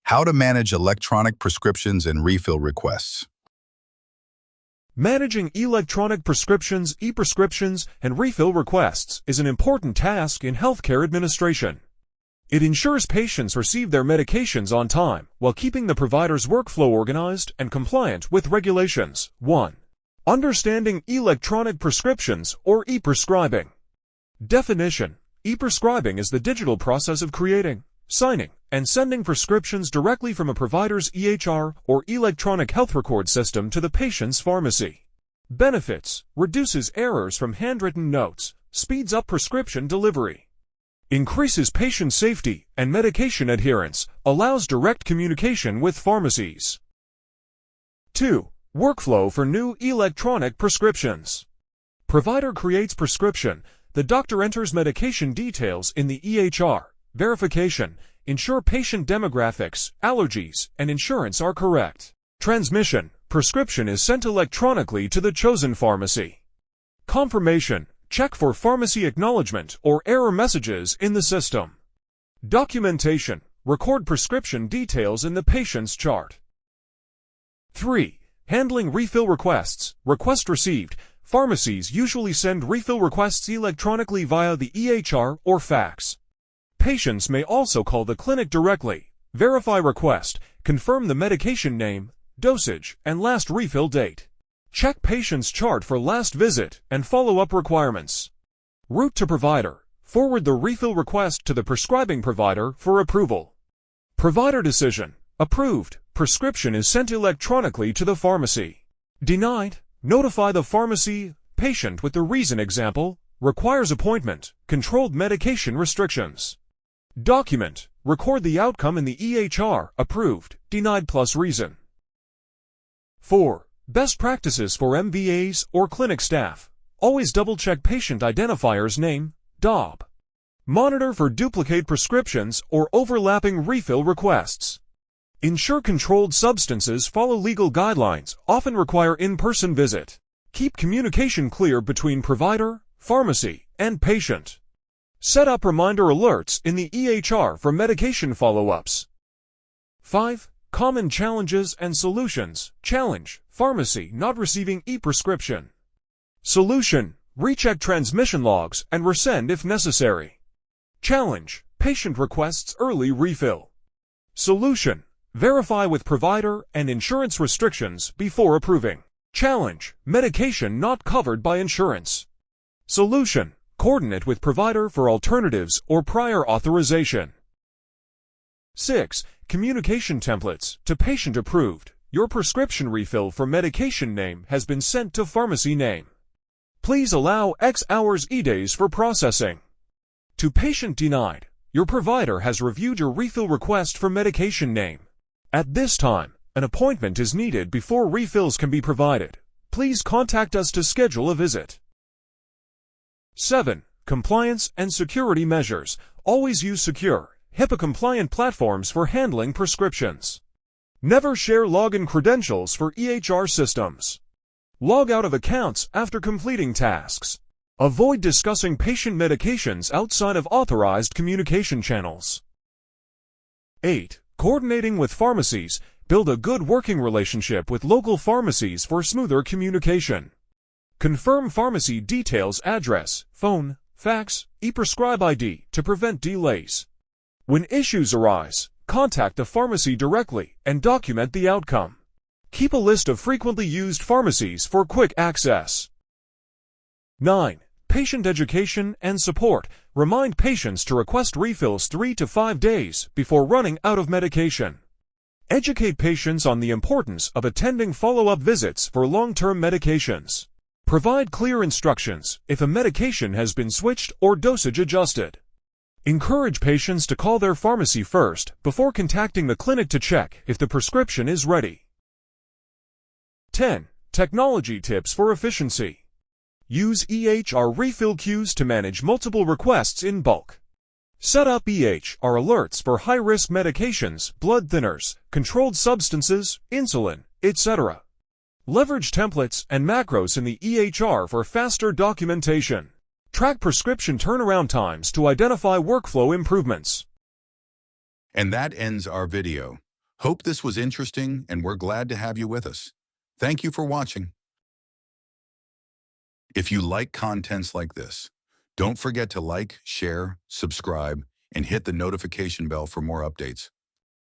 How to manage electronic prescriptions and refill requests. Managing electronic prescriptions, e-prescriptions, and refill requests is an important task in healthcare administration. It ensures patients receive their medications on time while keeping the provider's workflow organized and compliant with regulations. 1. Understanding electronic prescriptions or e-prescribing. Definition: e-prescribing is the digital process of creating, signing, and sending prescriptions directly from a provider's EHR or electronic health record system to the patient's pharmacy. Benefits: reduces errors from handwritten notes, speeds up prescription delivery, increases patient safety and medication adherence, allows direct communication with pharmacies. 2. Workflow for new electronic prescriptions. Provider creates prescription. The doctor enters medication details in the EHR. Verification: ensure patient demographics, allergies, and insurance are correct. Transmission: prescription is sent electronically to the chosen pharmacy. Confirmation: check for pharmacy acknowledgement or error messages in the system. Documentation: record prescription details in the patient's chart. 3. Handling refill requests. Request received. Pharmacies usually send refill requests electronically via the EHR or fax. Patients may also call the clinic directly, verify request, confirm the medication name, dosage, and last refill date. Check patient's chart for last visit and follow-up requirements. Route to provider: forward the refill request to the prescribing provider for approval. Provider decision: approved, prescription is sent electronically to the pharmacy. Denied, notify the pharmacy. Patient with the reason: example, requires appointment, controlled medication restrictions. Document: record the outcome in the EHR, approved, denied plus reason. 4. Best practices for MVAs or clinic staff. Always double-check patient identifier's name, DOB. Monitor for duplicate prescriptions or overlapping refill requests. Ensure controlled substances follow legal guidelines, often require in-person visit. Keep communication clear between provider, pharmacy, and patient. Set up reminder alerts in the EHR for medication follow-ups. 5. Common challenges and solutions. Challenge: pharmacy not receiving e-prescription. Solution: recheck transmission logs and resend if necessary. Challenge: patient requests early refill. Solution: verify with provider and insurance restrictions before approving. Challenge: medication not covered by insurance. Solution: coordinate with provider for alternatives or prior authorization. 6. Communication templates. To patient approved, your prescription refill for medication name has been sent to pharmacy name. Please allow X hours e-days for processing. To patient denied, your provider has reviewed your refill request for medication name. At this time, an appointment is needed before refills can be provided. Please contact us to schedule a visit. 7. Compliance and security measures. Always use secure, HIPAA-compliant platforms for handling prescriptions. Never share login credentials for EHR systems. Log out of accounts after completing tasks. Avoid discussing patient medications outside of authorized communication channels. 8. Coordinating with pharmacies. Build a good working relationship with local pharmacies for smoother communication. Confirm pharmacy details: address, phone, fax, e-prescribe ID to prevent delays. When issues arise, contact the pharmacy directly and document the outcome. Keep a list of frequently used pharmacies for quick access. 9. Patient education and support. Remind patients to request refills 3 to 5 days before running out of medication. Educate patients on the importance of attending follow-up visits for long-term medications. Provide clear instructions if a medication has been switched or dosage adjusted. Encourage patients to call their pharmacy first before contacting the clinic to check if the prescription is ready. 10. Technology tips for efficiency. Use EHR refill queues to manage multiple requests in bulk. Set up EHR alerts for high-risk medications, blood thinners, controlled substances, insulin, etc. Leverage templates and macros in the EHR for faster documentation. Track prescription turnaround times to identify workflow improvements. And that ends our video. Hope this was interesting, and we're glad to have you with us. Thank you for watching. If you like contents like this, don't forget to like, share, subscribe, and hit the notification bell for more updates.